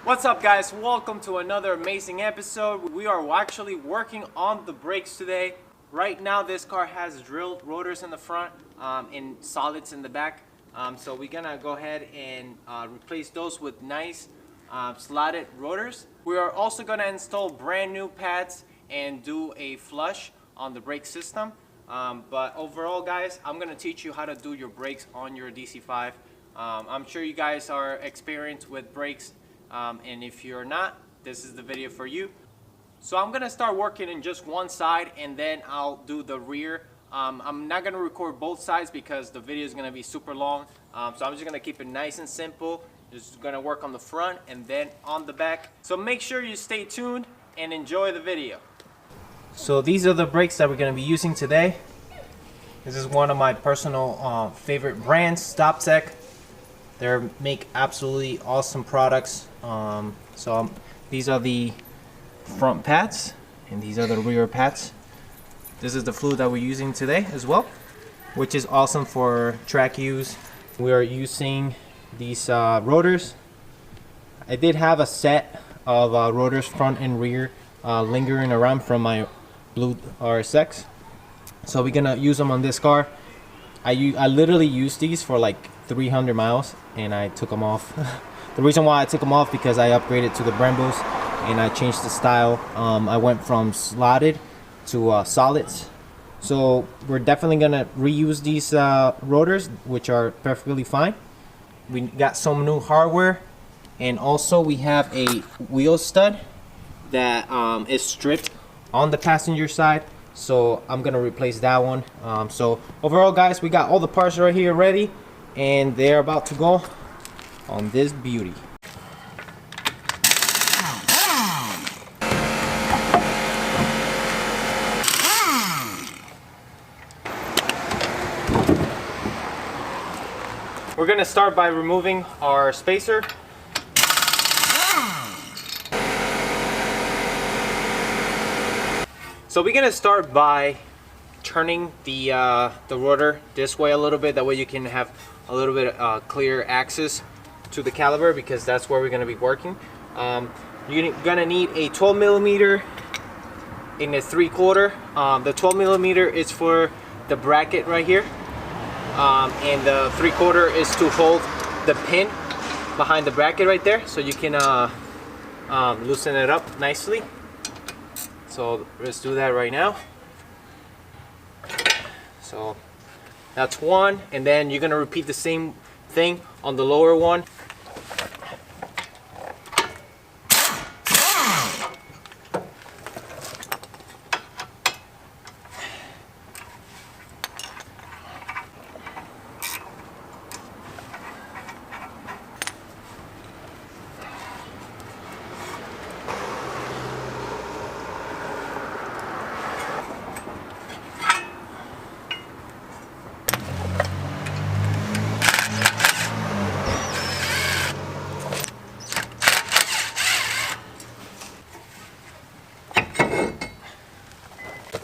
What's up, guys? Welcome to another amazing episode. We are actually working on the brakes today. Right now this car has drilled rotors in the front and solids in the back, so we're gonna go ahead and replace those with nice slotted rotors. We are also gonna install brand new pads and do a flush on the brake system, but overall, guys, I'm gonna teach you how to do your brakes on your DC5. I'm sure you guys are experienced with brakes, and if you're not, this is the video for you. So I'm gonna start working in just one side and then I'll do the rear. I'm not gonna record both sides because the video is gonna be super long, so I'm just gonna keep it nice and simple. Just gonna work on the front and then on the back. So make sure you stay tuned and enjoy the video. So these are the brakes that we're gonna be using today. This is one of my personal favorite brands, StopTech. They make absolutely awesome products. These are the front pads and these are the rear pads. This is the fluid that we're using today as well, which is awesome for track use. We are using these rotors. I did have a set of rotors front and rear lingering around from my blue RSX, so we're gonna use them on this car. I literally used these for like 300 miles and I took them off. The reason why I took them off because I upgraded to the Brembos and I changed the style. I went from slotted to solids. So we're definitely gonna reuse these rotors, which are perfectly fine. We got some new hardware, and also we have a wheel stud that is stripped on the passenger side, so I'm gonna replace that one. So overall, guys, we got all the parts right here ready and they're about to go on this beauty. We're gonna start by removing our spacer. So we're gonna start by turning the rotor this way a little bit. That way you can have a little bit clear access to the caliper, because that's where we're gonna be working. You're gonna need a 12 millimeter in a 3/4. The 12 millimeter is for the bracket right here, and the 3/4 is to hold the pin behind the bracket right there, so you can loosen it up nicely. So let's do that right now. So that's one, and then you're gonna repeat the same thing on the lower one.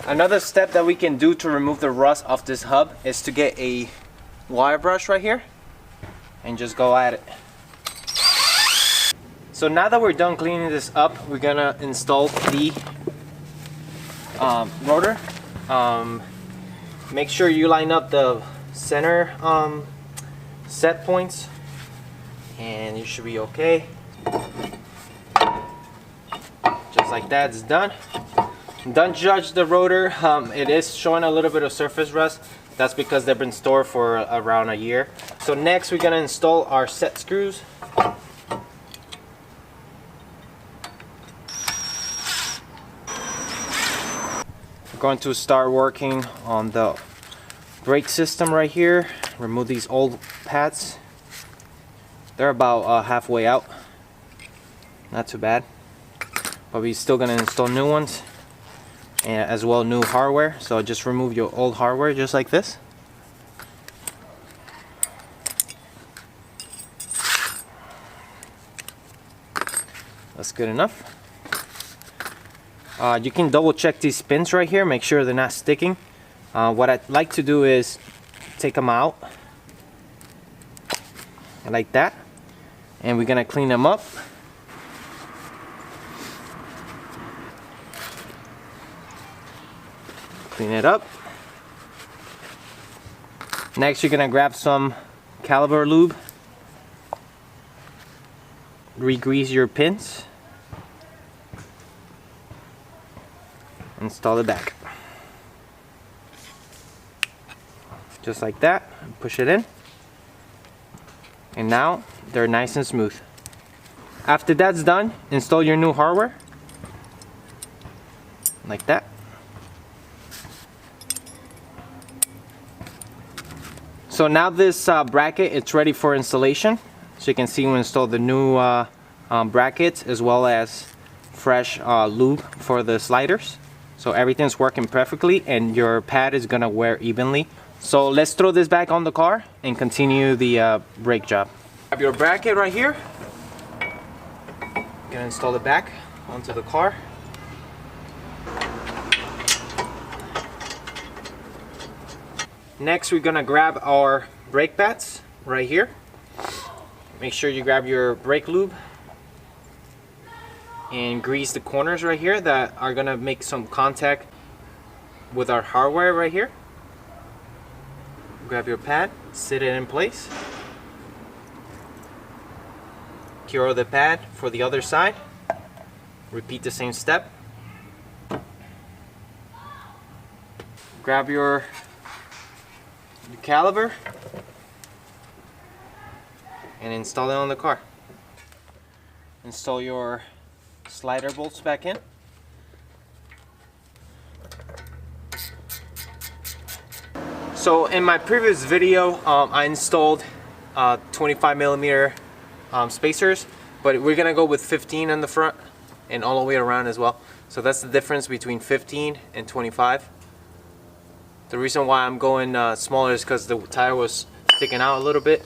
Another step that we can do to remove the rust off this hub is to get a wire brush right here and just go at it. So now that we're done cleaning this up, we're gonna install the rotor. Make sure you line up the center set points and you should be okay. Just like that, it's done. Don't judge the rotor. It is showing a little bit of surface rust. That's because they've been stored for around a year. So next we're gonna install our set screws. We're going to start working on the brake system right here. Remove these old pads. They're about halfway out. Not too bad. But we're still gonna install new ones, and as well new hardware. So just remove your old hardware just like this. That's good enough. You can double check these pins right here, make sure they're not sticking. What I'd like to do is take them out like that, and we're gonna clean them up Clean it up. Next, you're gonna grab some caliper lube. Re-grease your pins. Install it back. Just like that. Push it in. And now they're nice and smooth. After that's done, install your new hardware. Like that. So now this bracket, it's ready for installation. So you can see we installed the new brackets as well as fresh lube for the sliders. So everything's working perfectly and your pad is gonna wear evenly. So let's throw this back on the car and continue the brake job. Grab your bracket right here. Gonna install it back onto the car. Next, we're gonna grab our brake pads right here. Make sure you grab your brake lube and grease the corners right here that are gonna make some contact with our hardware right here. Grab your pad, sit it in place. Cure the pad for the other side. Repeat the same step. Grab your caliper and install it on the car. Install your slider bolts back in. So in my previous video, I installed 25mm spacers, but we're gonna go with 15 on the front and all the way around as well. So that's the difference between 15 and 25. The reason why I'm going smaller is because the tire was sticking out a little bit.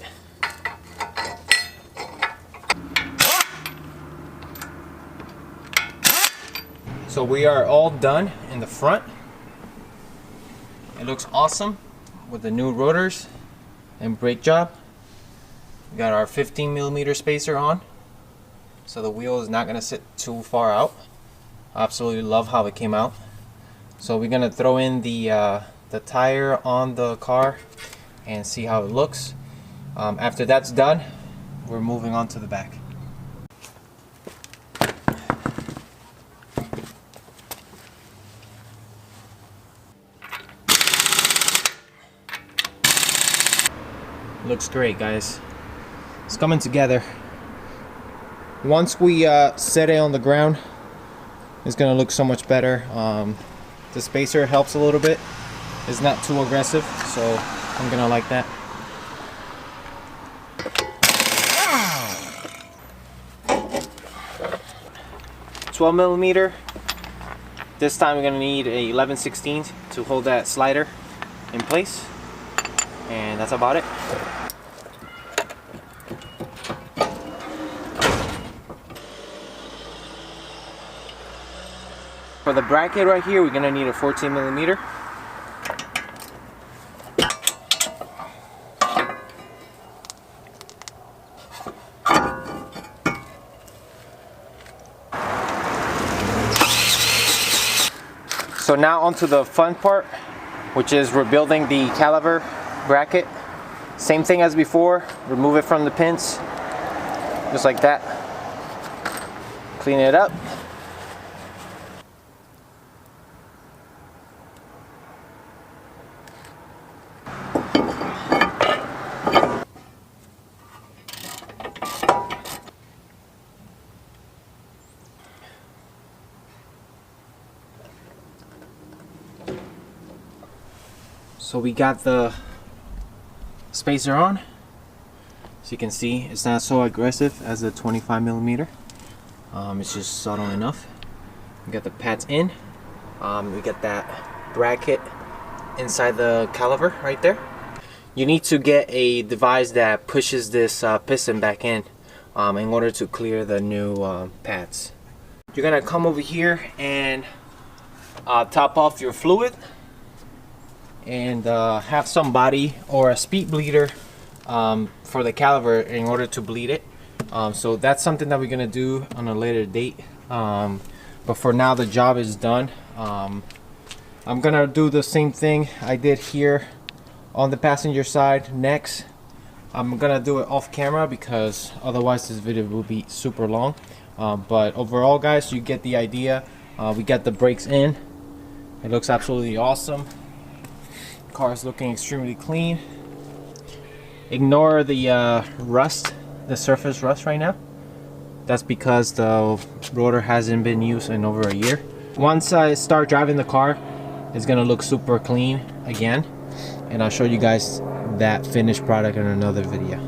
So we are all done in the front. It looks awesome with the new rotors and brake job. We got our 15mm spacer on, so the wheel is not going to sit too far out. I absolutely love how it came out. So we're going to throw in the tire on the car and see how it looks. After that's done, we're moving on to the back. Looks great, guys. It's coming together. Once we set it on the ground, it's gonna look so much better. The spacer helps a little bit. It's not too aggressive, so I'm gonna like that. Twelve millimeter. This time we're gonna need a 11/16 to hold that slider in place, and that's about it. For the bracket right here, we're gonna need a 14mm. So now onto the fun part, which is rebuilding the caliper bracket. Same thing as before, remove it from the pins, just like that. Clean it up. So we got the spacer on. So you can see it's not so aggressive as the 25mm. It's just subtle enough. We got the pads in. We got that bracket inside the caliper right there. You need to get a device that pushes this piston back in order to clear the new pads. You're gonna come over here and top off your fluid and have somebody or a speed bleeder for the caliper in order to bleed it. So that's something that we're gonna do on a later date. But for now, the job is done. I'm gonna do the same thing I did here on the passenger side next. I'm gonna do it off camera because otherwise this video will be super long. But overall, guys, you get the idea. We got the brakes in. It looks absolutely awesome. Car is looking extremely clean. Ignore the rust, the surface rust right now. That's because the rotor hasn't been used in over a year. Once I start driving the car, it's gonna look super clean again, and I'll show you guys that finished product in another video.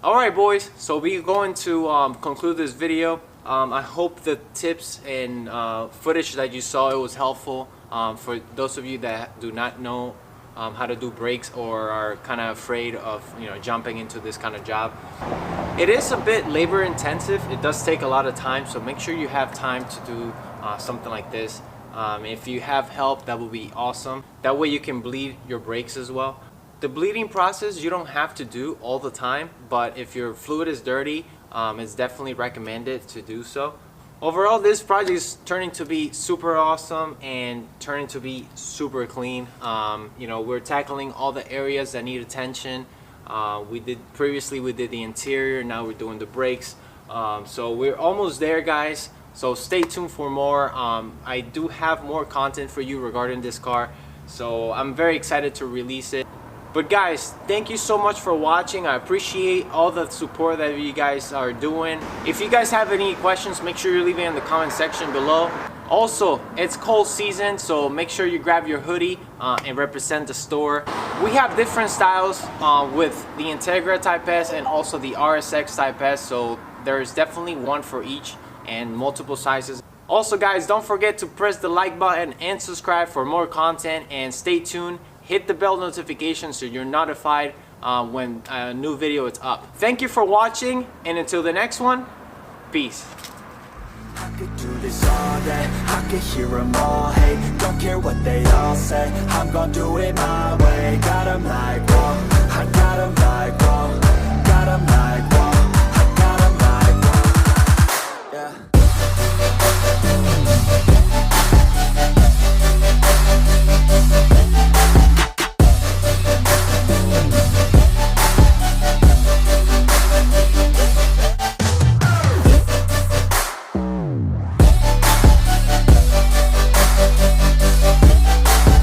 Alright boys, so we're going to conclude this video. I hope the tips and footage that you saw, it was helpful for those of you that do not know how to do brakes or are kind of afraid of jumping into this kind of job. It is a bit labor intensive. It does take a lot of time, so make sure you have time to do something like this. If you have help, that would be awesome. That way you can bleed your brakes as well. The bleeding process you don't have to do all the time, but if your fluid is dirty, it's definitely recommended to do so. Overall, this project is turning to be super awesome and turning to be super clean. We're tackling all the areas that need attention. We did the interior, now we're doing the brakes. So we're almost there, guys. So stay tuned for more. I do have more content for you regarding this car, so I'm very excited to release it. But guys, thank you so much for watching. I appreciate all the support that you guys are doing. If you guys have any questions, make sure you leave it in the comment section below. Also, it's cold season, so make sure you grab your hoodie and represent the store. We have different styles with the Integra Type S and also the RSX Type S, so there's definitely one for each and multiple sizes. Also guys, don't forget to press the like button and subscribe for more content, and stay tuned. Hit the bell notification so you're notified when a new video is up. Thank you for watching, and until the next one, peace. I could do this all day, I could hear them all hate. Don't care what they all say, I'm gonna do it my way. Got 'em like, whoa.